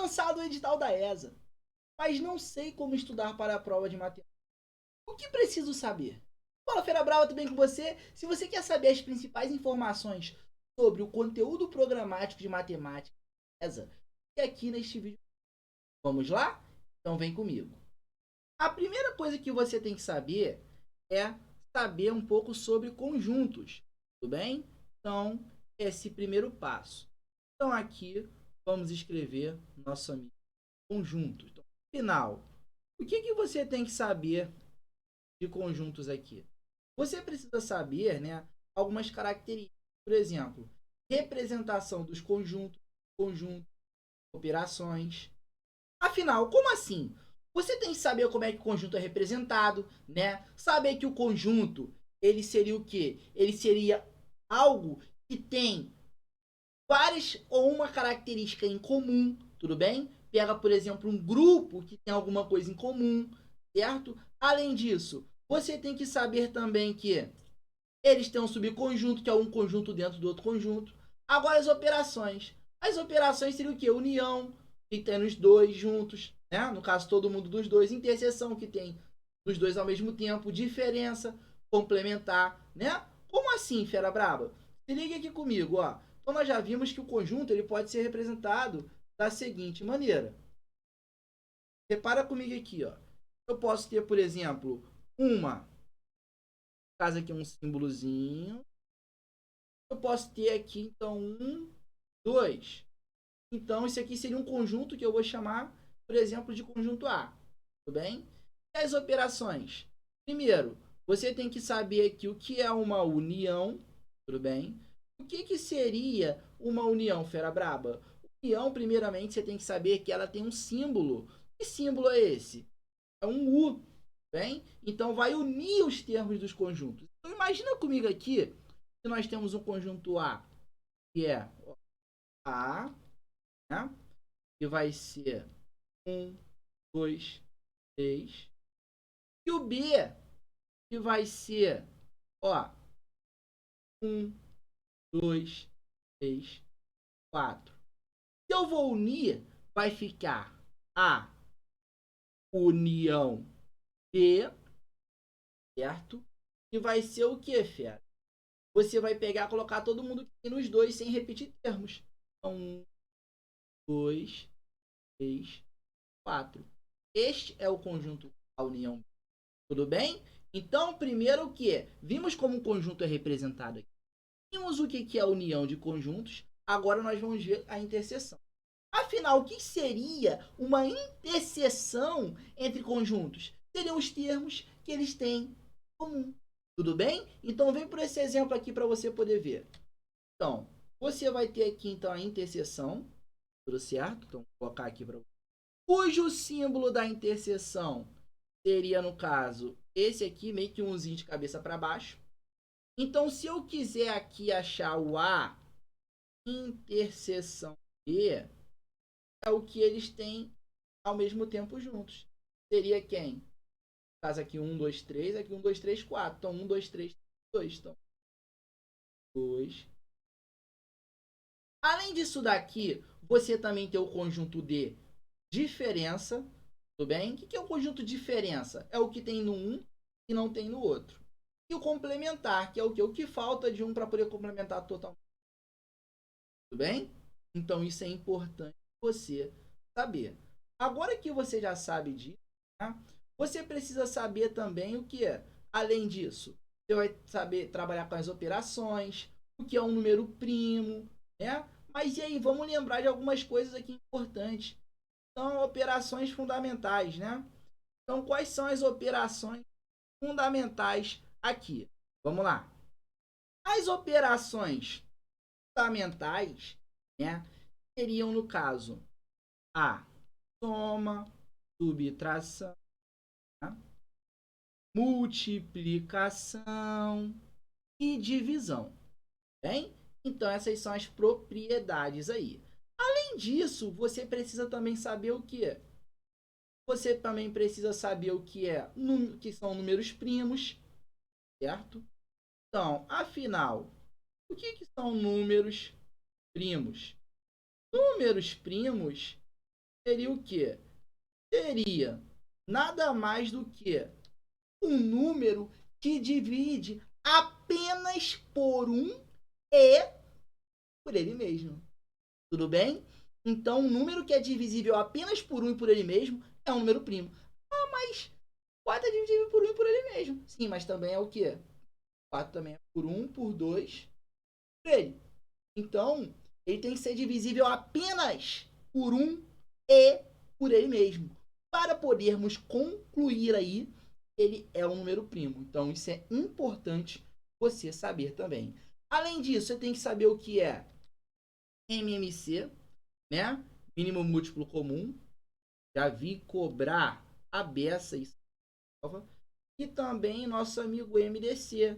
lançado o edital da ESA, mas não sei como estudar para a prova de matemática. O que preciso saber? Fala, Fera Brava, tudo bem com você? Se você quer saber as principais informações sobre o conteúdo programático de matemática da ESA, e aqui neste vídeo. Vamos lá? Então vem comigo. A primeira coisa que você tem que saber é saber um pouco sobre conjuntos, tudo bem? Então, esse primeiro passo. Então, aqui, vamos escrever nosso amigo conjunto. Então, final, o que você tem que saber de conjuntos aqui? Você precisa saber, né, algumas características. Por exemplo, representação dos conjuntos, operações. Afinal, como assim? Você tem que saber como é que o conjunto é representado, né? Saber que o conjunto, ele seria o quê? Ele seria algo que tem várias ou uma característica em comum, tudo bem? Pega, por exemplo, um grupo que tem alguma coisa em comum, certo? Além disso, você tem que saber também que eles têm um subconjunto, que é um conjunto dentro do outro conjunto. Agora as operações. As operações seriam o quê? União, que tem os dois juntos, né? No caso, todo mundo dos dois. Interseção, que tem os dois ao mesmo tempo. Diferença, complementar, né? Como assim, fera braba? Se liga aqui comigo, ó. Então nós já vimos que o conjunto ele pode ser representado da seguinte maneira. Repara comigo aqui, ó. Eu posso ter, por exemplo, uma, caso aqui um símbolozinho. Eu posso ter aqui, então, 2. Então, isso aqui seria um conjunto que eu vou chamar, por exemplo, de conjunto A. Tudo bem? E as operações? Primeiro, você tem que saber aqui o que é uma união. Tudo bem? O que seria uma união, fera braba? União, primeiramente, você tem que saber que ela tem um símbolo. Que símbolo é esse? É um U. Bem? Então, vai unir os termos dos conjuntos. Então, imagina comigo aqui que nós temos um conjunto A, que é A, né? Que vai ser 1, 2, 3. E o B, que vai ser, ó, 1, 2, 3, 4. Se eu vou unir, vai ficar A união B, certo? E vai ser o que, fera? Você vai pegar e colocar todo mundo aqui nos dois sem repetir termos. Então, 1, 2, 3, 4. Este é o conjunto A união B. Tudo bem? Então, primeiro o que? Vimos como o conjunto é representado aqui. Vimos o que é a união de conjuntos. Agora nós vamos ver a interseção. Afinal, o que seria uma interseção entre conjuntos? Seriam os termos que eles têm em comum. Tudo bem? Então, vem por esse exemplo aqui para você poder ver. Então, você vai ter aqui então a interseção. Tudo certo? Então, vou colocar aqui para você. Cujo símbolo da interseção seria, no caso, esse aqui, meio que umzinho de cabeça para baixo. Então, se eu quiser aqui achar o A interseção B, é o que eles têm ao mesmo tempo juntos. Seria quem? No caso aqui, 1, 2, 3. Aqui, 1, 2, 3, 4. Então, 1, 2, 3, 2. Então, 2. Além disso daqui, você também tem o conjunto de diferença. Tudo bem? O que é o conjunto diferença? É o que tem no um e não tem no outro. E o complementar, que é o que? O que falta de um para poder complementar totalmente. Tudo bem? Então, isso é importante você saber. Agora que você já sabe disso, né, você precisa saber também o que é. Além disso, você vai saber trabalhar com as operações, o que é um número primo, né? Mas e aí, vamos lembrar de algumas coisas aqui importantes. São operações fundamentais, né? Então, quais são as operações fundamentais aqui? Vamos lá. As operações fundamentais, né, seriam, no caso, a soma, subtração, né, multiplicação e divisão. Bem? Então, essas são as propriedades aí. Além disso, você precisa também saber o que? Você também precisa saber o que é, que são números primos, certo? Então, afinal, o que são números primos? Números primos seria o quê? Seria nada mais do que um número que divide apenas por um e por ele mesmo. Tudo bem? Então, um número que é divisível apenas por um e por ele mesmo é um número primo. Ah, mas 4 é divisível por um e por ele mesmo. Sim, mas também é o quê? 4 também é por um, por 2, por ele. Então, ele tem que ser divisível apenas por um e por ele mesmo. Para podermos concluir aí, ele é um número primo. Então, isso é importante você saber também. Além disso, você tem que saber o que é MMC, né? Mínimo múltiplo comum. Já vi cobrar a beça isso. E também nosso amigo MDC,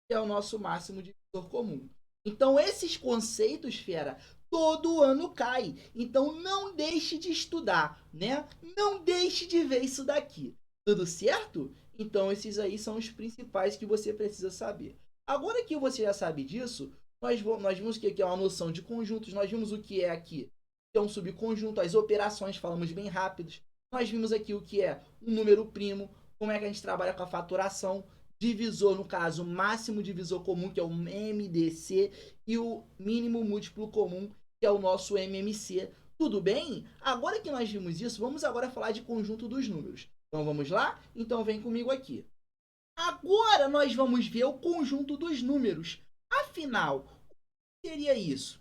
que é o nosso máximo divisor comum. Então, esses conceitos, fera, todo ano cai. Então, não deixe de estudar, né? Não deixe de ver isso daqui. Tudo certo? Então, esses aí são os principais que você precisa saber. Agora que você já sabe disso, nós vimos que é uma noção de conjuntos, nós vimos o que é aqui, que é um subconjunto, as operações, falamos bem rápidos. Nós vimos aqui o que é um número primo, como é que a gente trabalha com a fatoração, divisor, no caso, máximo divisor comum, que é o MDC, e o mínimo múltiplo comum, que é o nosso MMC. Tudo bem? Agora que nós vimos isso, vamos agora falar de conjunto dos números. Então vamos lá? Então vem comigo aqui. Agora nós vamos ver o conjunto dos números. Afinal, o que seria isso?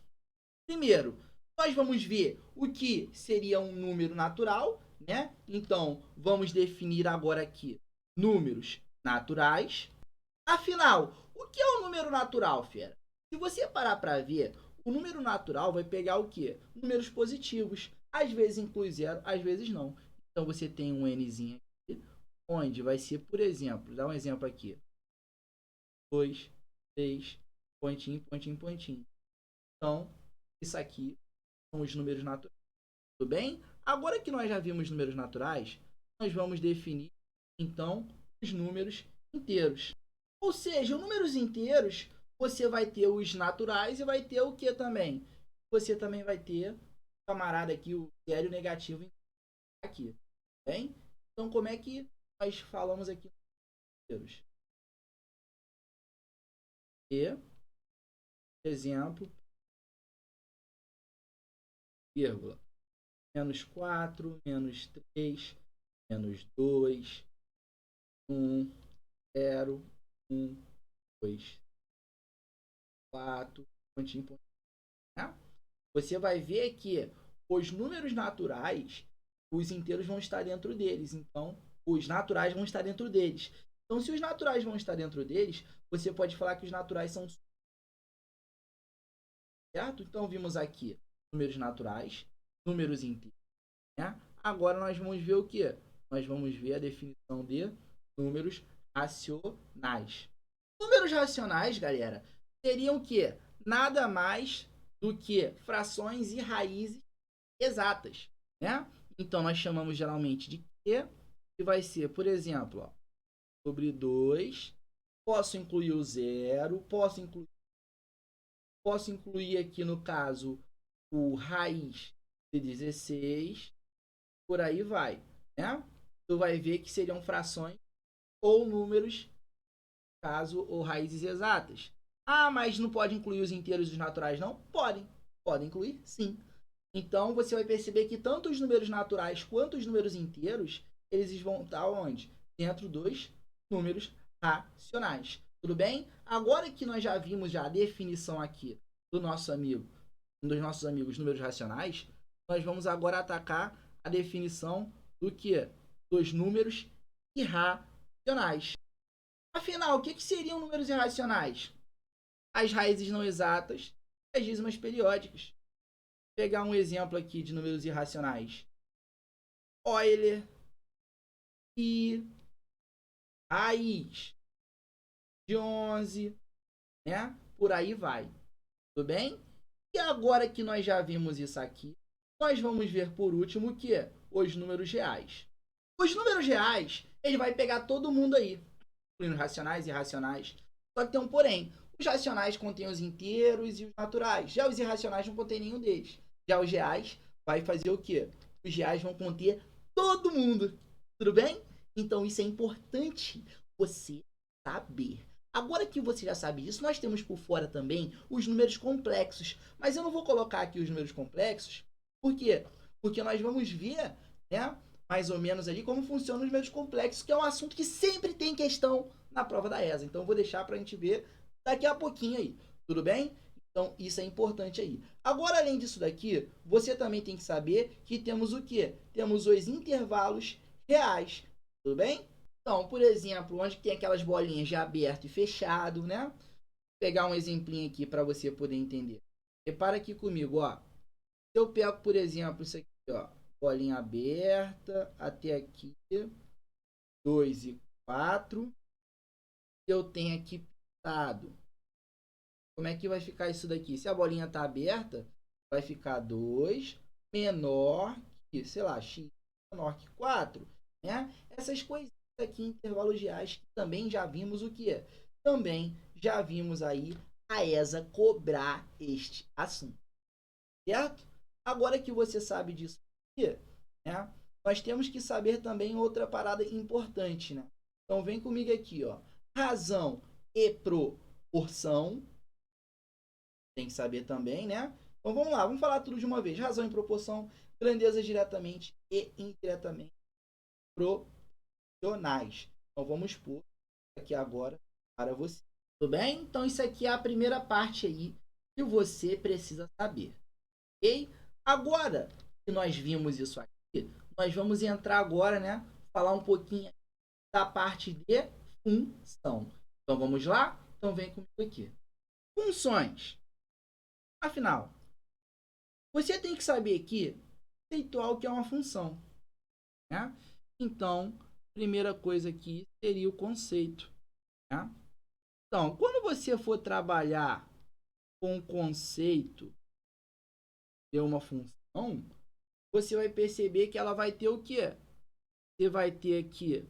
Primeiro, nós vamos ver o que seria um número natural, né? Então, vamos definir agora aqui números naturais. Afinal, o que é o número natural, fera? Se você parar para ver, o número natural vai pegar o quê? Números positivos. Às vezes inclui zero, às vezes não. Então, você tem um nzinho aqui, onde vai ser, por exemplo, dá um exemplo aqui. 2, 3, pontinho, pontinho, pontinho. Então, isso aqui são os números naturais. Tudo bem? Agora que nós já vimos números naturais, nós vamos definir, então, os números inteiros. Ou seja, os números inteiros, você vai ter os naturais e vai ter o que também? Você também vai ter, camarada aqui, o zero e o negativo aqui. Bem? Então, como é que nós falamos aqui nos inteiros? E, exemplo, vírgula, menos 4, menos 3, menos 2, 1, 0, 1, 2, 4, pontinho, pontinho. Né? Você vai ver que os números naturais, os inteiros vão estar dentro deles. Então, os naturais vão estar dentro deles. Então, se os naturais vão estar dentro deles, você pode falar que os naturais são certo? Então, vimos aqui números naturais, números inteiros. Né? Agora, nós vamos ver o que? Nós vamos ver a definição de números racionais. Números racionais, galera, seriam o quê? Nada mais do que frações e raízes exatas, né? Então, nós chamamos geralmente de Q, que vai ser, por exemplo, ó, sobre 2, posso incluir o zero, posso incluir aqui, no caso, o raiz de 16, por aí vai, né? Tu vai ver que seriam frações ou números, caso, ou raízes exatas. Ah, mas não pode incluir os inteiros e os naturais, não? Podem. Podem incluir, sim. Então, você vai perceber que tanto os números naturais quanto os números inteiros, eles vão estar onde? Dentro dos números racionais. Tudo bem? Agora que nós já vimos já a definição aqui do nosso amigo, um dos nossos amigos números racionais, nós vamos agora atacar a definição do que? Dos números irracionais. Afinal, o que seriam números irracionais? As raízes não exatas, as dízimas periódicas. Vou pegar um exemplo aqui de números irracionais. Euler e raiz de 11, né? Por aí vai. Tudo bem? E agora que nós já vimos isso aqui, nós vamos ver por último o que? Os números reais. Os números reais, ele vai pegar todo mundo aí, incluindo racionais e irracionais. Só que tem um porém. Os racionais contêm os inteiros e os naturais. Já os irracionais não contêm nenhum deles. Já os reais vai fazer o quê? os reais vão conter todo mundo. Tudo bem? Então isso é importante você saber. Agora que você já sabe disso, nós temos por fora também os números complexos. Mas eu não vou colocar aqui os números complexos. Por quê? Porque nós vamos ver, né, mais ou menos ali como funcionam os números complexos, que é um assunto que sempre tem questão na prova da ESA. Então eu vou deixar para a gente ver daqui a pouquinho aí. Tudo bem? Então isso é importante aí. Agora, além disso daqui, você também tem que saber que temos o quê? Temos os intervalos reais. Tudo bem? Então, por exemplo, onde tem aquelas bolinhas de aberto e fechado, né? Vou pegar um exemplinho aqui para você poder entender. Repara aqui comigo, ó. Se eu pego, por exemplo, isso aqui, ó, bolinha aberta até aqui, 2 e 4. Eu tenho aqui pintado. Como é que vai ficar isso daqui? Se a bolinha está aberta, vai ficar 2 menor que, sei lá, x menor que 4, né? Essas coisinhas aqui, intervalos reais, que também já vimos o que é. Também já vimos aí a ESA cobrar este assunto, certo? Agora que você sabe disso aqui, né? Nós temos que saber também outra parada importante, né? Então vem comigo aqui, ó. Razão e proporção. Tem que saber também, né? Então vamos lá, vamos falar tudo de uma vez. Razão e proporção, grandezas diretamente e indiretamente proporcionais. Então vamos pôr aqui agora para você. Tudo bem? Então isso aqui é a primeira parte aí que você precisa saber. Ok? Agora que nós vimos isso aqui, nós vamos entrar agora, né? Falar um pouquinho da parte de função. Então vamos lá? Então vem comigo aqui. Funções. Afinal, você tem que saber aqui conceituar o que é uma função, né? Então, primeira coisa aqui seria o conceito, né? Então, quando você for trabalhar com o conceito de uma função, você vai perceber que ela vai ter o quê? Você vai ter aqui,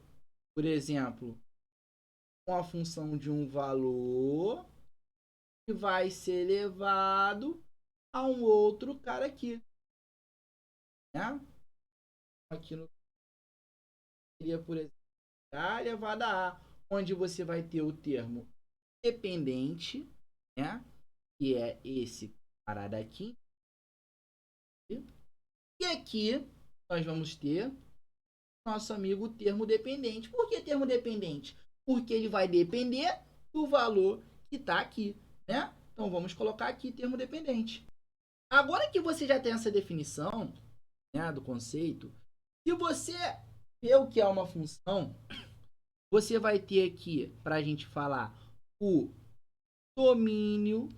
por exemplo, uma função de um valor que vai ser elevado a um outro cara aqui, né? Aqui no seria, por exemplo, A elevado a A, onde você vai ter o termo dependente, né? Que é esse parada aqui. E aqui nós vamos ter nosso amigo termo dependente. Por que termo dependente? Porque ele vai depender do valor que está aqui, né? Então vamos colocar aqui termo dependente. Agora que você já tem essa definição, né, do conceito, se você vê o que é uma função, você vai ter aqui, para a gente falar, o domínio,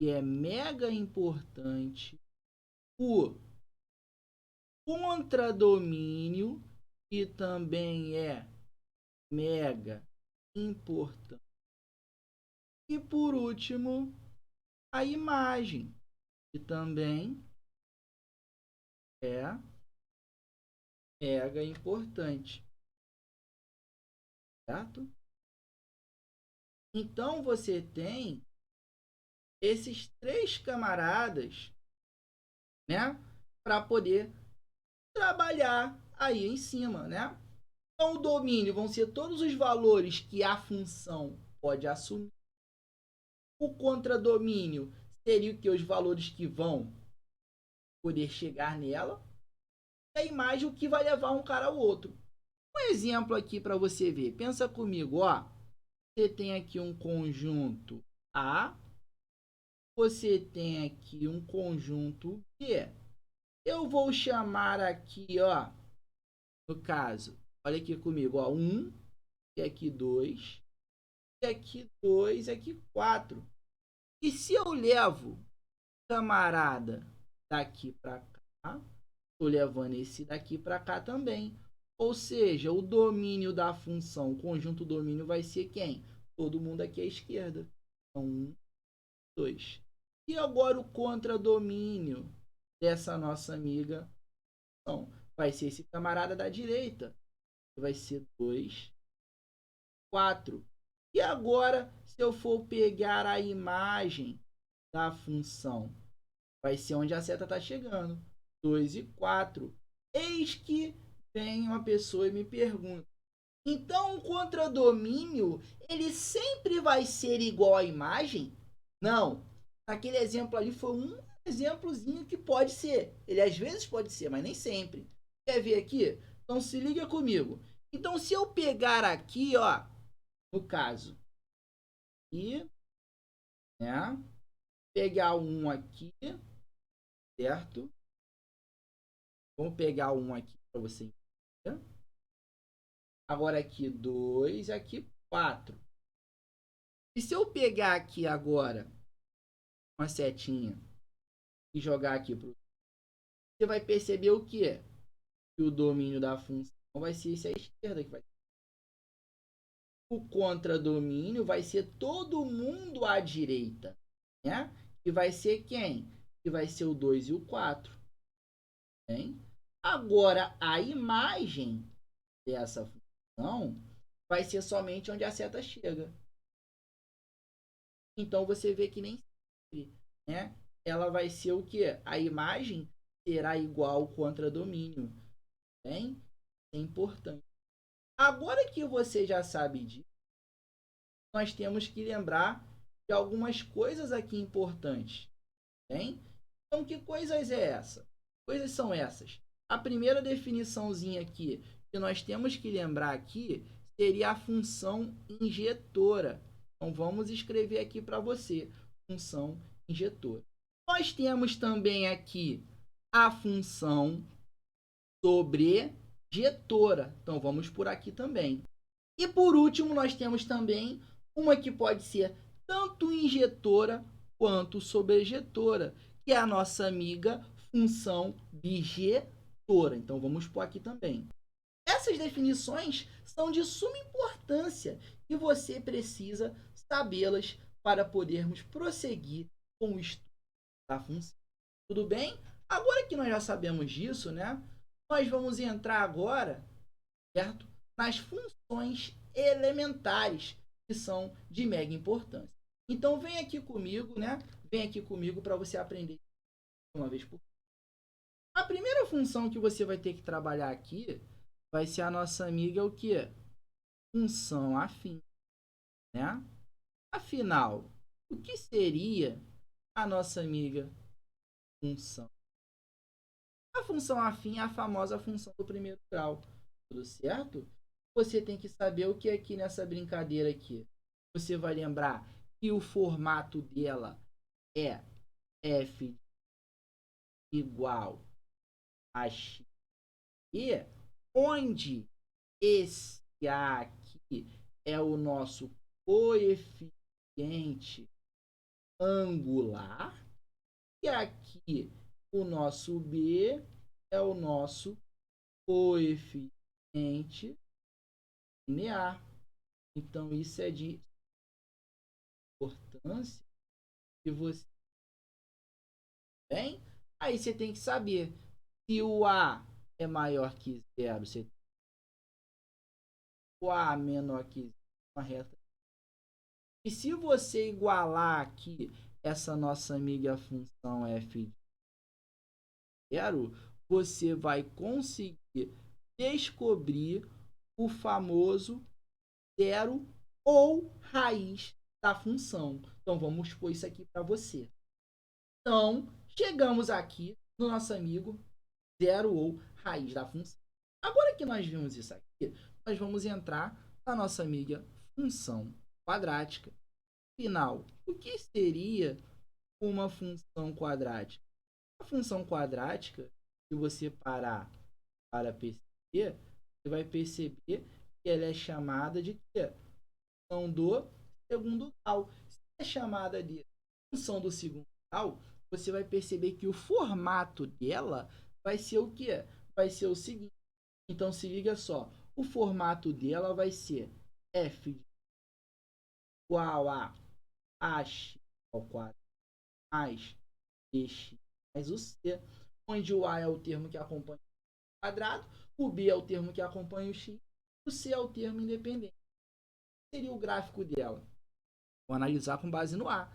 que é mega importante, o contradomínio, que também é mega importante, e por último, a imagem, que também é mega importante, certo? Então você tem esses três camaradas, né, para poder trabalhar aí em cima, né? Então o domínio vão ser todos os valores que a função pode assumir. O contradomínio seria o que os valores que vão poder chegar nela. E a imagem o que vai levar um cara ao outro. Um exemplo aqui para você ver. Pensa comigo, ó. Você tem aqui um conjunto A, você tem aqui um conjunto B. Eu vou chamar aqui, ó, no caso, olha aqui comigo, ó, 1, e aqui 2, e aqui 2, e aqui 4. E se eu levo camarada daqui para cá, estou levando esse daqui para cá também. Ou seja, o domínio da função, o conjunto domínio vai ser quem? Todo mundo aqui à esquerda. Então, 1, 2. E agora o contradomínio dessa nossa amiga, então, vai ser esse camarada da direita. Vai ser 2, 4. E agora, se eu for pegar a imagem da função, vai ser onde a seta está chegando. 2 e 4. Eis que vem uma pessoa e me pergunta: então o contradomínio ele sempre vai ser igual à imagem? Não. Aquele exemplo ali foi um exemplozinho que pode ser. Ele às vezes pode ser, mas nem sempre. Quer ver aqui? Então se liga comigo. Então se eu pegar aqui, ó, no caso, e, né, pegar um aqui, certo? Vamos pegar um aqui para você entender. Agora aqui 2, aqui 4. E se eu pegar aqui agora uma setinha e jogar aqui pro, você vai perceber o quê? Que o domínio da função vai ser esse à esquerda que vai. O contradomínio vai ser todo mundo à direita, né? Que vai ser quem? Que vai ser o 2 e o 4, hein? Agora a imagem dessa função vai ser somente onde a seta chega. Então você vê que nem sempre, né? Ela vai ser o quê? A imagem será igual ao contradomínio, bem? É importante. Agora que você já sabe disso, nós temos que lembrar de algumas coisas aqui importantes, bem? Então, que coisas é essa? Coisas são essas. A primeira definiçãozinha aqui que nós temos que lembrar aqui seria a função injetora. Então, vamos escrever aqui para você, função injetora. Nós temos também aqui a função sobrejetora. Então, vamos por aqui também. E por último, nós temos também uma que pode ser tanto injetora quanto sobrejetora, que é a nossa amiga função bijetora. Então vamos por aqui também. Essas definições são de suma importância e você precisa sabê-las para podermos prosseguir com o estudo da função. Tudo bem? Agora que nós já sabemos disso, né? Nós vamos entrar agora, certo? Nas funções elementares, que são de mega importância. Então vem aqui comigo, né? Vem aqui comigo para você aprender uma vez por. A primeira função que você vai ter que trabalhar aqui vai ser a nossa amiga o quê? Função afim, né? Afinal, o que seria a nossa amiga função? A função afim é a famosa função do primeiro grau, tudo certo? Você tem que saber o que é aqui nessa brincadeira aqui. Você vai lembrar que o formato dela é f igual a x, e onde esse aqui é o nosso coeficiente angular e aqui o nosso b é o nosso coeficiente linear. Então isso é de importância que você tem. Aí você tem que saber se o A é maior que zero, se o A menor que zero, uma reta. E se você igualar aqui essa nossa amiga função f de zero, você vai conseguir descobrir o famoso zero ou raiz da função. Então vamos pôr isso aqui para você. Então, chegamos aqui no nosso amigo zero ou raiz da função. Agora que nós vimos isso aqui, nós vamos entrar na nossa amiga função quadrática. Afinal, o que seria uma função quadrática? A função quadrática, se você parar para perceber, você vai perceber que ela é chamada de quê? Função do segundo grau. Se é chamada de função do segundo grau, você vai perceber que o formato dela vai ser o quê? Vai ser o seguinte. Então se liga só, o formato dela vai ser f igual a h ao quadrado mais bx mais o c, onde o a é o termo que acompanha o quadrado, o b é o termo que acompanha o x, o c é o termo independente. Seria o gráfico dela. Vou analisar com base no a.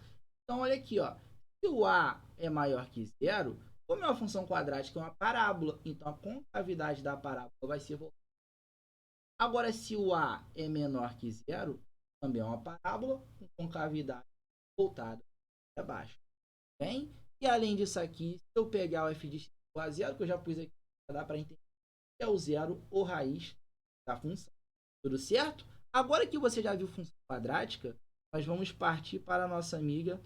Então olha aqui, ó. Se o a é maior que zero, Como é uma função quadrática, é uma parábola, então a concavidade da parábola vai ser voltada. Agora, se o A é menor que zero, também é uma parábola com concavidade voltada para baixo. Bem? E além disso aqui, se eu pegar o f de x igual a zero, que eu já pus aqui, dá para entender, é o zero ou raiz da função. Tudo certo? Agora que você já viu função quadrática, nós vamos partir para a nossa amiga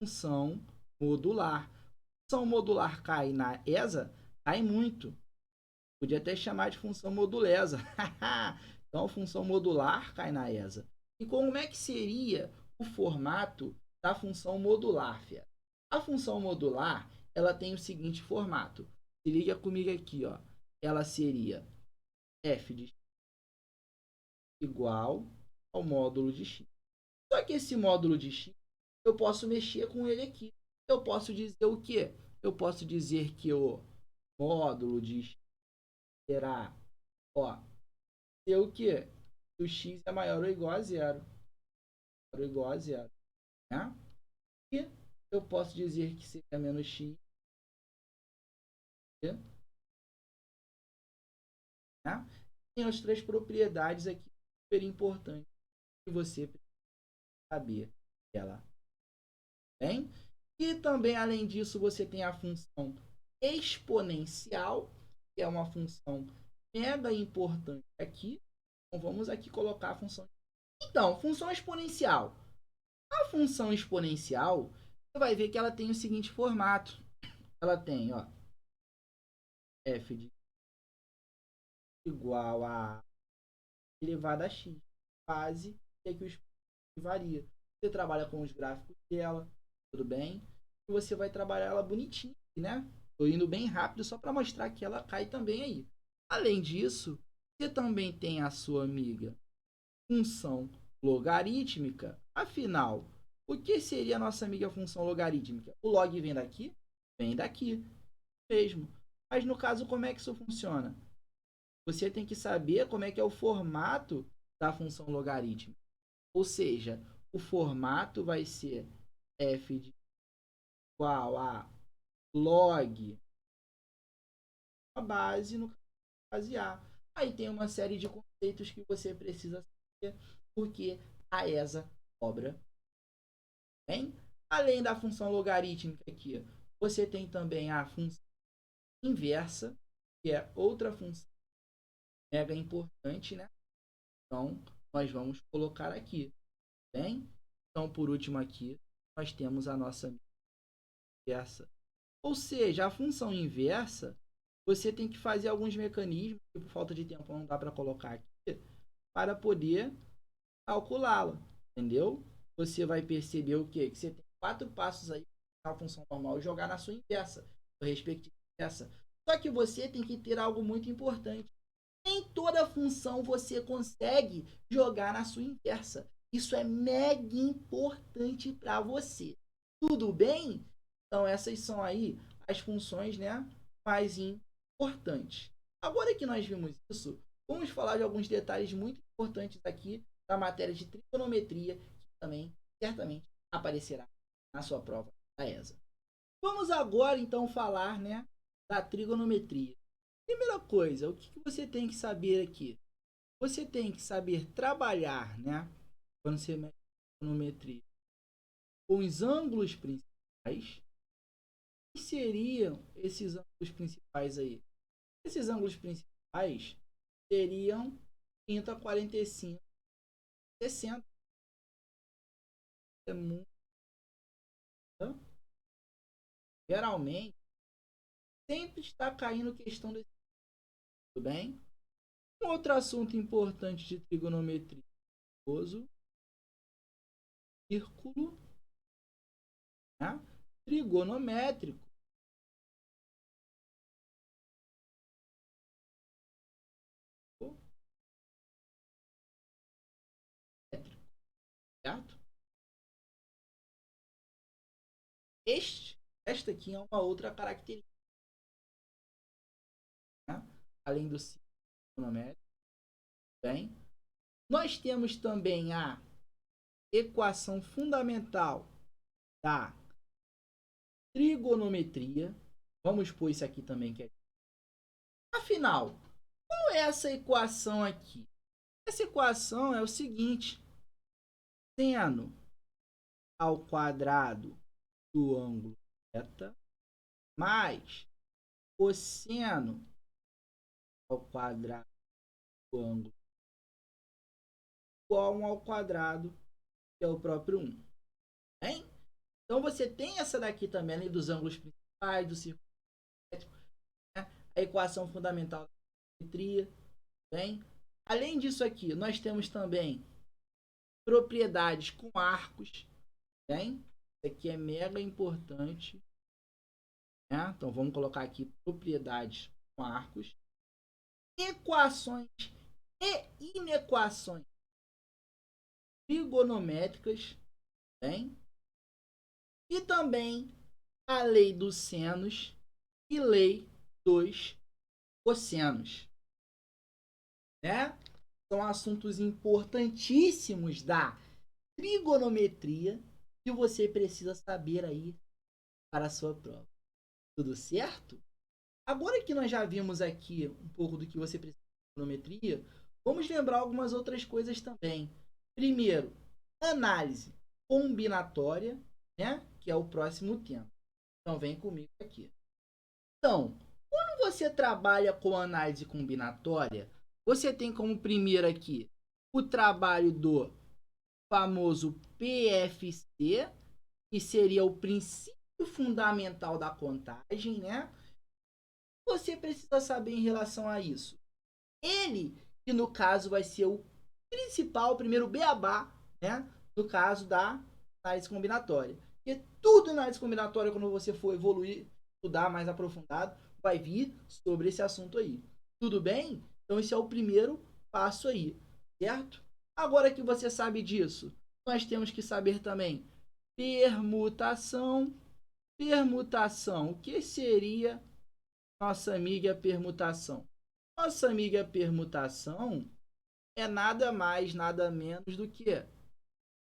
função modular. Função modular cai na ESA? Cai muito. Podia até chamar de função modulesa. Então, função modular cai na ESA. E como é que seria o formato da função modular, Fia? A função modular, ela tem o seguinte formato. Se liga comigo aqui, ó. Ela seria f de x igual ao módulo de x. Só que esse módulo de x, eu posso mexer com ele aqui. Eu posso dizer o quê? Eu posso dizer que o módulo de x será, ó, ser o quê? O x é maior ou igual a zero. Maior ou igual a zero. Né? E eu posso dizer que seria menos x. Né? Tem as três propriedades aqui super importantes que você precisa saber dela. Bem? E também, além disso, você tem a função exponencial, que é uma função mega importante aqui. Então, vamos aqui colocar a função. Então, função exponencial. A função exponencial, você vai ver que ela tem o seguinte formato. Ela tem, ó, f de igual a elevado a x, base, e aqui o expoente varia. Você trabalha com os gráficos dela, tudo bem? E você vai trabalhar ela bonitinha, né? Tô indo bem rápido só para mostrar que ela cai também aí. Além disso, você também tem a sua amiga função logarítmica. Afinal, o que seria a nossa amiga função logarítmica? O log vem daqui? Vem daqui mesmo. Mas no caso, como é que isso funciona? Você tem que saber como é que é o formato da função logarítmica. Ou seja, o formato vai ser f de igual a log a base no base A. Aí tem uma série de conceitos que você precisa saber, porque a ESA cobra. Bem? Além da função logarítmica aqui, você tem também a função inversa, que é outra função mega importante, né? Então, nós vamos colocar aqui. Bem? Então, por último aqui, nós temos a nossa inversa. Ou seja, a função inversa, você tem que fazer alguns mecanismos, que por falta de tempo não dá para colocar aqui, para poder calculá-la. Entendeu? Você vai perceber o quê? Que você tem 4 passos aí para a função normal e jogar na sua inversa, respectiva inversa. Só que você tem que ter algo muito importante. Nem toda função você consegue jogar na sua inversa. Isso é mega importante para você. Tudo bem? Então, essas são aí as funções, né, mais importantes. Agora que nós vimos isso, vamos falar de alguns detalhes muito importantes aqui da matéria de trigonometria, que também certamente aparecerá na sua prova da ESA. Vamos agora, então, falar, né, da trigonometria. Primeira coisa, o que você tem que saber aqui? Você tem que saber trabalhar, né, quando você mexe trigonometria, com os ângulos principais. Que seriam esses ângulos principais aí? Esses ângulos principais seriam 30, 45, 60. É muito. Geralmente, sempre está caindo questão desse. Tudo bem? Um outro assunto importante de trigonometria: círculo, né? Trigonométrico. Certo? Esta aqui é uma outra característica, né? Além do círculo trigonométrico. Bem, nós temos também a equação fundamental da trigonometria. Vamos pôr isso aqui também. Afinal, qual é essa equação aqui? Essa equação é o seguinte. Seno ao quadrado do ângulo θ mais cosseno ao quadrado do ângulo igual a 1 ao quadrado, que é o próprio 1. Bem? Então você tem essa daqui também, além dos ângulos principais, do círculo simétrico, né? A equação fundamental da simetria. Bem? Além disso aqui, nós temos também propriedades com arcos. Bem? Isso aqui é mega importante. Né? Então vamos colocar aqui propriedades com arcos. Equações e inequações trigonométricas, bem? E também a lei dos senos e lei dos cossenos, né? São assuntos importantíssimos da trigonometria que você precisa saber aí para a sua prova. Tudo certo? Agora que nós já vimos aqui um pouco do que você precisa de trigonometria, vamos lembrar algumas outras coisas também. Primeiro, análise combinatória, né? Que é o próximo tema. Então, vem comigo aqui. Então, quando você trabalha com análise combinatória, você tem como primeiro aqui o trabalho do famoso PFC, que seria o princípio fundamental da contagem, né? Você precisa saber em relação a isso. Ele, que no caso vai ser o principal, o primeiro beabá, né? No caso da análise combinatória. Porque tudo na análise combinatória, quando você for evoluir, estudar mais aprofundado, vai vir sobre esse assunto aí. Tudo bem? Então esse é o primeiro passo aí, certo? Agora que você sabe disso, nós temos que saber também permutação. Permutação, o que seria nossa amiga permutação? Nossa amiga permutação é nada mais, nada menos do que,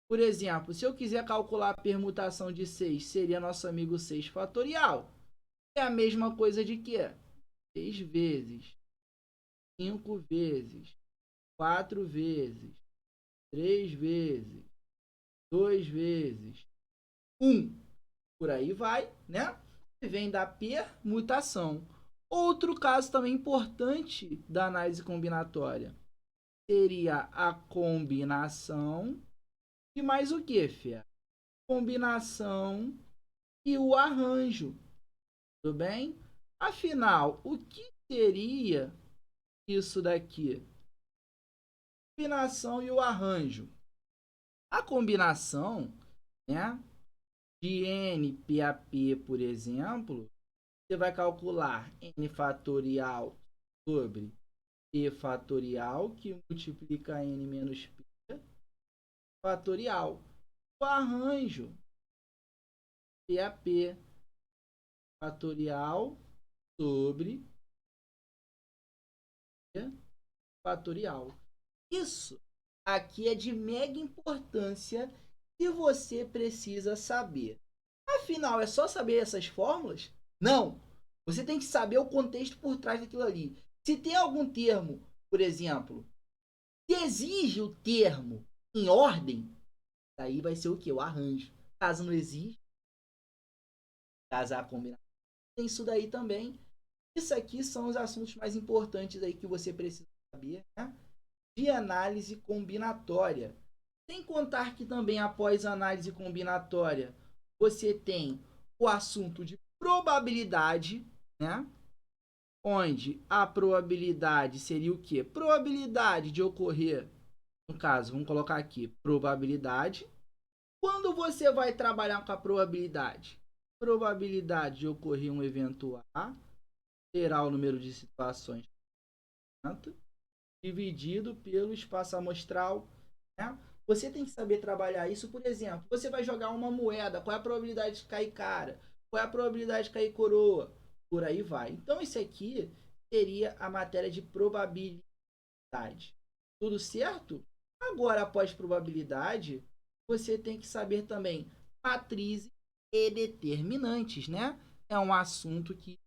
por exemplo, se eu quiser calcular a permutação de 6, seria nosso amigo 6 fatorial. É a mesma coisa de que? 6 vezes, 5 vezes, 4 vezes, 3 vezes, 2 vezes, 1. Por aí vai, né? E vem da permutação. Outro caso também importante da análise combinatória seria a combinação e mais o que, Fê? Combinação e o arranjo. Tudo bem? Afinal, o que seria isso daqui? Combinação e o arranjo. A combinação, né, de n PAP, por exemplo, você vai calcular n fatorial sobre p fatorial, que multiplica n menos p fatorial. O arranjo PAP fatorial sobre p fatorial. Isso aqui é de mega importância e você precisa saber. Afinal, é só saber essas fórmulas? Não! Você tem que saber o contexto por trás daquilo ali. Se tem algum termo, por exemplo, que exige o termo em ordem, daí vai ser o que? O arranjo. Caso não exija, caso a combinação, tem isso daí também. Isso aqui são os assuntos mais importantes aí que você precisa saber, né? De análise combinatória. Sem contar que também após a análise combinatória, você tem o assunto de probabilidade, né? Onde a probabilidade seria o quê? Probabilidade de ocorrer, no caso, vamos colocar aqui, probabilidade. Quando você vai trabalhar com a probabilidade? Probabilidade de ocorrer um evento A será o número de situações dividido pelo espaço amostral, né? Você tem que saber trabalhar isso. Por exemplo, você vai jogar uma moeda, qual é a probabilidade de cair cara? Qual é a probabilidade de cair coroa? Por aí vai. Então, isso aqui seria a matéria de probabilidade. Tudo certo? Agora, após probabilidade, você tem que saber também matrizes e determinantes, né? É um assunto que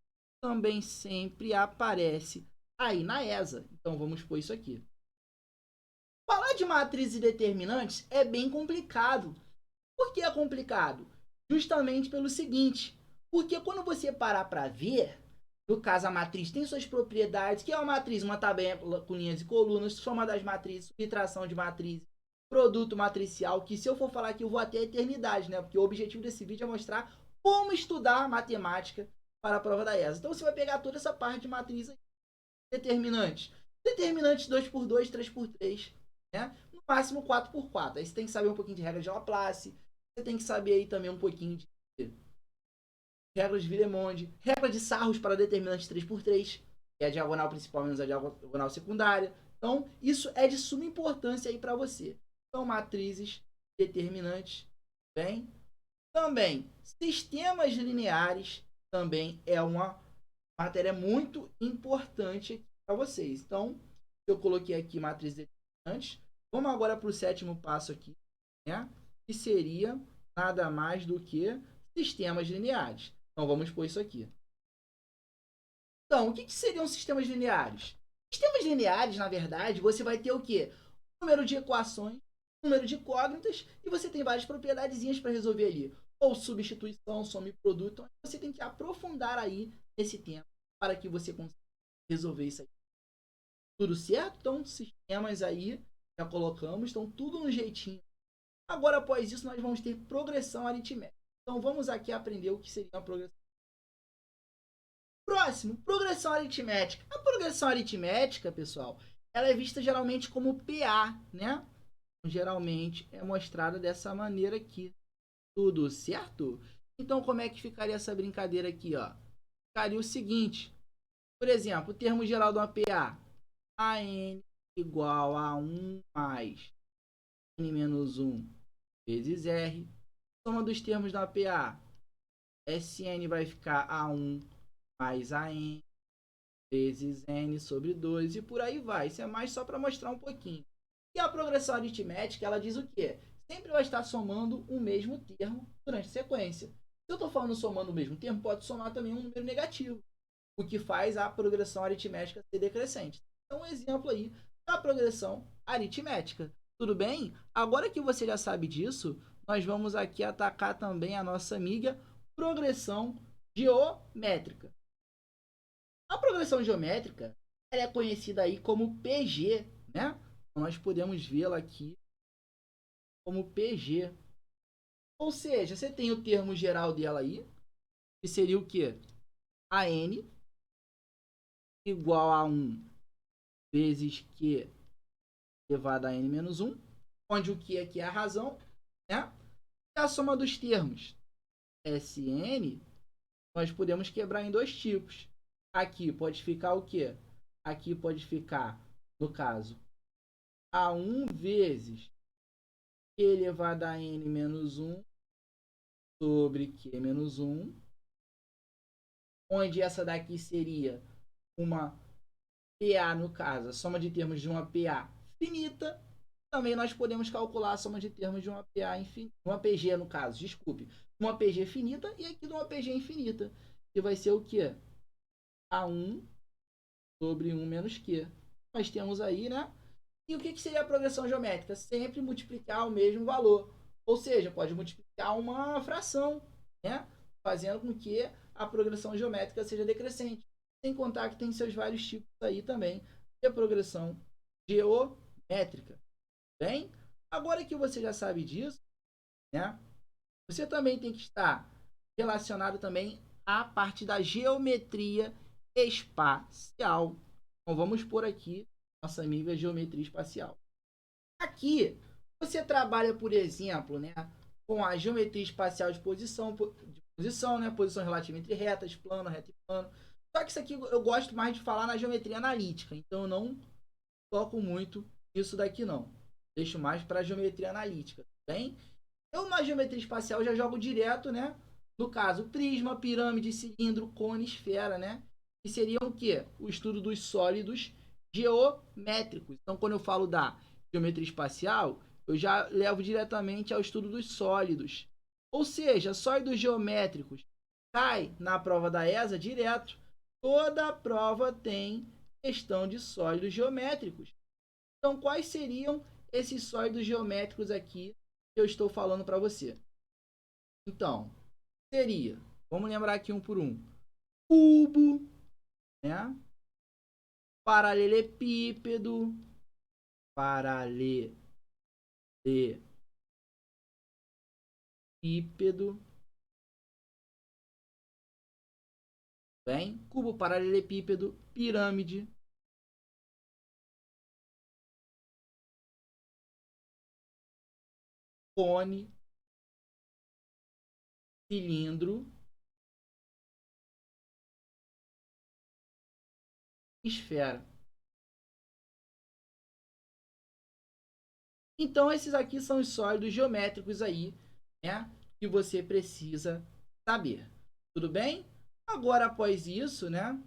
também sempre aparece aí na ESA. Então vamos pôr isso aqui. Falar de matrizes determinantes é bem complicado. Por que é complicado? Justamente pelo seguinte, porque quando você parar para ver, no caso a matriz tem suas propriedades, que é uma matriz, uma tabela com linhas e colunas, soma das matrizes, subtração de matrizes, produto matricial, que se eu for falar aqui eu vou até a eternidade, né? Porque o objetivo desse vídeo é mostrar como estudar matemática para a prova da ESA. Então você vai pegar toda essa parte de matriz aí. Determinantes. Determinantes 2x2, 3x3, né? No máximo 4x4. Aí você tem que saber um pouquinho de regra de Laplace, você tem que saber aí também um pouquinho de regras de Villemonde, regra de Sarros para determinantes 3x3, que é a diagonal principal menos a diagonal secundária. Então, isso é de suma importância aí para você. Então, matrizes determinantes, bem? Também, sistemas lineares também é uma matéria muito importante para vocês. Então, eu coloquei aqui matrizes determinantes. Vamos agora para o sétimo passo aqui, né? Que seria nada mais do que sistemas lineares. Então, vamos pôr isso aqui. Então, o que seriam sistemas lineares? Sistemas lineares, na verdade, você vai ter o quê? Número de equações, número de incógnitas, e você tem várias propriedadezinhas para resolver ali. Ou substituição, soma e produto. Então, você tem que aprofundar aí esse tema para que você consiga resolver isso aí. Tudo certo? Então, sistemas aí, já colocamos, estão tudo no jeitinho. Agora, após isso, nós vamos ter progressão aritmética. Então, vamos aqui aprender o que seria uma progressão. Próximo, progressão aritmética. A progressão aritmética, pessoal, ela é vista geralmente como PA, né? Geralmente é mostrada dessa maneira aqui. Tudo certo? Então, como é que ficaria essa brincadeira aqui, ó? Ficaria o seguinte. Por exemplo, o termo geral de uma PA. AN igual a 1 mais N menos 1 vezes R. Soma dos termos da PA. SN vai ficar A1 mais AN vezes N sobre 2 e por aí vai. Isso é mais só para mostrar um pouquinho. E a progressão aritmética, ela diz o quê? Sempre vai estar somando o mesmo termo durante a sequência. Se eu estou falando somando o mesmo termo, pode somar também um número negativo, o que faz a progressão aritmética ser decrescente. Então, um exemplo aí da progressão aritmética. Tudo bem? Agora que você já sabe disso, nós vamos aqui atacar também a nossa amiga progressão geométrica. A progressão geométrica ela é conhecida aí como PG, né? Então, nós podemos vê-la aqui como PG. Ou seja, você tem o termo geral dela aí, que seria o quê? AN igual a 1 vezes Q elevado a N menos 1, onde o Q aqui é a razão, né? E a soma dos termos SN, nós podemos quebrar em dois tipos. Aqui pode ficar o quê? Aqui pode ficar, no caso, A1 vezes Q elevado a N menos 1 sobre Q menos 1, onde essa daqui seria uma PA, no caso, a soma de termos de uma PA finita. Também nós podemos calcular a soma de termos de uma PA infinita, uma PG, no caso, desculpe, uma PG finita e aqui de uma PG infinita, que vai ser o quê? A1 sobre 1 menos Q. Nós temos aí, né? E o que seria a progressão geométrica? Sempre multiplicar o mesmo valor. Ou seja, pode multiplicar uma fração, né? Fazendo com que a progressão geométrica seja decrescente. Sem contar que tem seus vários tipos aí também de progressão geométrica. Bem, agora que você já sabe disso, né? Você também tem que estar relacionado também à parte da geometria espacial. Então vamos por aqui nossa amiga geometria espacial. Aqui você trabalha, por exemplo, né, com a geometria espacial de posição, né, posição relativa entre retas, plano, reta e plano. Só que isso aqui eu gosto mais de falar na geometria analítica, então eu não toco muito nisso daqui não. Deixo mais para a geometria analítica, tá bem? Eu na geometria espacial já jogo direto, né? No caso, prisma, pirâmide, cilindro, cone, esfera, né? Que seriam o quê? O estudo dos sólidos geométricos. Então, quando eu falo da geometria espacial, eu já levo diretamente ao estudo dos sólidos. Ou seja, sólidos geométricos cai na prova da ESA direto. toda prova tem questão de sólidos geométricos. Então, quais seriam esses sólidos geométricos aqui que eu estou falando para você? Então, seria, vamos lembrar aqui um por um, cubo, né? Paralelepípedo, bem? Cubo, paralelepípedo, pirâmide, cone, cilindro, esfera. Então, esses aqui são os sólidos geométricos aí, né? Que você precisa saber. Tudo bem? Agora, após isso, né?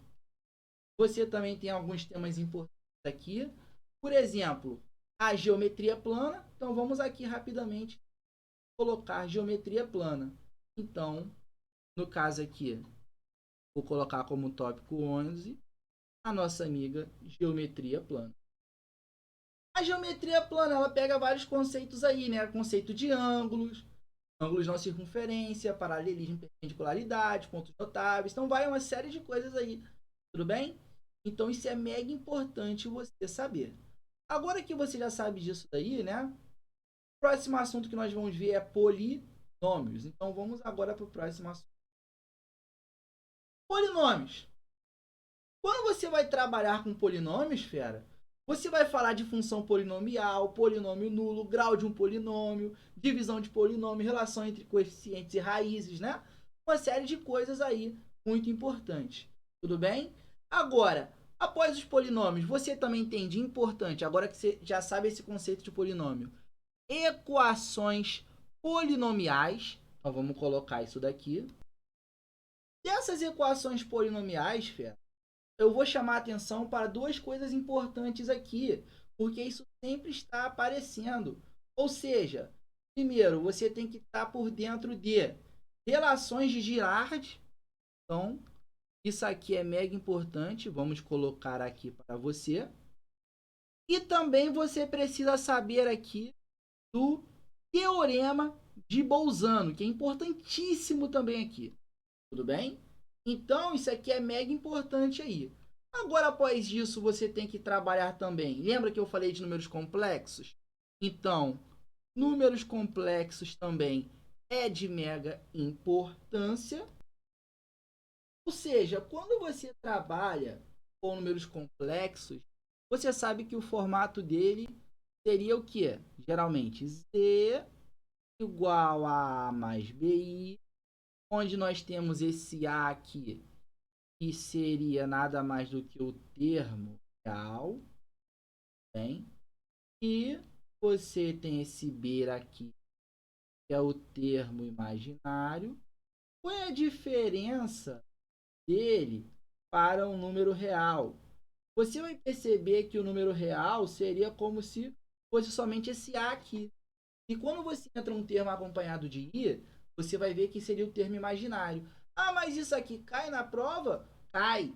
Você também tem alguns temas importantes aqui. Por exemplo, a geometria plana. Então, vamos aqui rapidamente colocar geometria plana. Então, no caso aqui, vou colocar como tópico 11 a nossa amiga geometria plana. A geometria plana, ela pega vários conceitos aí, né? Conceito de ângulos, ângulos não circunferência, paralelismo, perpendicularidade, pontos notáveis. Então, vai uma série de coisas aí. Tudo bem? Então, isso é mega importante você saber. Agora que você já sabe disso daí, né? O próximo assunto que nós vamos ver é polinômios. Então, vamos agora para o próximo assunto. Polinômios. Quando você vai trabalhar com polinômios, fera, você vai falar de função polinomial, polinômio nulo, grau de um polinômio, divisão de polinômio, relação entre coeficientes e raízes, né? Uma série de coisas aí muito importantes. Tudo bem? Agora, após os polinômios, você também tem de importante, agora que você já sabe esse conceito de polinômio, equações polinomiais. Então, vamos colocar isso daqui. Dessas equações polinomiais, fera, eu vou chamar a atenção para duas coisas importantes aqui, porque isso sempre está aparecendo. Ou seja, primeiro, você tem que estar por dentro de relações de Girard. Então, isso aqui é mega importante. Vamos colocar aqui para você. E também você precisa saber aqui do teorema de Bolzano, que é importantíssimo também aqui. Tudo bem? Então, isso aqui é mega importante aí. Agora, após isso, você tem que trabalhar também. Lembra que eu falei de números complexos? Então, números complexos também é de mega importância. Ou seja, quando você trabalha com números complexos, você sabe que o formato dele seria o quê? Geralmente, Z igual a mais BI, onde nós temos esse A aqui, que seria nada mais do que o termo real, bem? E você tem esse B aqui, que é o termo imaginário. Qual é a diferença dele para um número real? Você vai perceber que o número real seria como se fosse somente esse A aqui. E quando você entra um termo acompanhado de I, você vai ver que seria o termo imaginário. Ah, mas isso aqui cai na prova? Cai,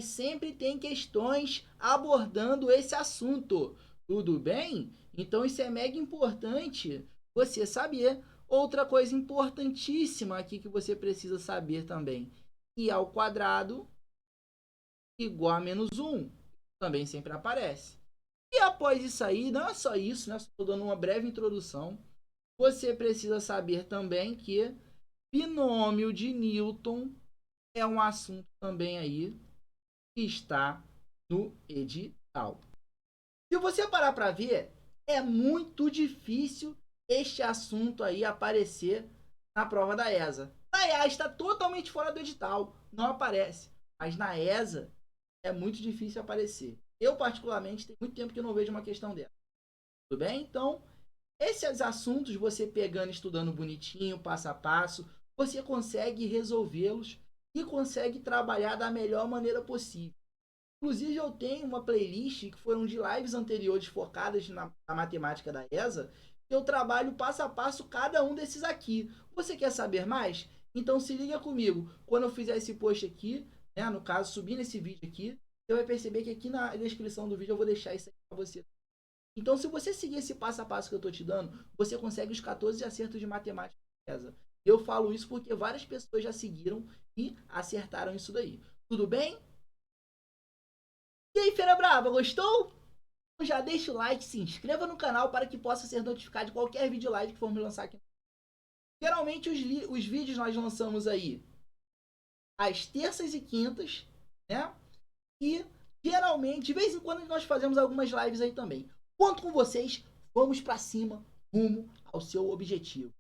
sempre tem questões abordando esse assunto. Tudo bem? Então isso é mega importante você saber. Outra coisa importantíssima aqui que você precisa saber também. I ao quadrado igual a menos 1. Também sempre aparece. E após isso aí, não é só isso, né? Estou dando uma breve introdução. Você precisa saber também que binômio de Newton é um assunto também aí que está no edital. Se você parar para ver, é muito difícil este assunto aí aparecer na prova da ESA. Na EA está totalmente fora do edital, não aparece. Mas na ESA é muito difícil aparecer. Eu, particularmente, tem muito tempo que eu não vejo uma questão dessa. Tudo bem? Então, esses assuntos, você pegando, estudando bonitinho, passo a passo, você consegue resolvê-los e consegue trabalhar da melhor maneira possível. Inclusive, eu tenho uma playlist que foram de lives anteriores focadas na matemática da ESA, que eu trabalho passo a passo cada um desses aqui. Você quer saber mais? Então se liga comigo. Quando eu fizer esse post aqui, né? No caso, subir nesse vídeo aqui, você vai perceber que aqui na descrição do vídeo eu vou deixar isso aqui para você. Então, se você seguir esse passo a passo que eu tô te dando, você consegue os 14 acertos de matemática. Eu falo isso porque várias pessoas já seguiram e acertaram isso daí. Tudo bem? E aí, Fera Brava, gostou? Então já deixa o like, se inscreva no canal para que possa ser notificado de qualquer vídeo live que formos lançar aqui. Geralmente os vídeos nós lançamos aí às terças e quintas, né? E geralmente, de vez em quando, nós fazemos algumas lives aí também. Conto com vocês, vamos para cima, rumo ao seu objetivo.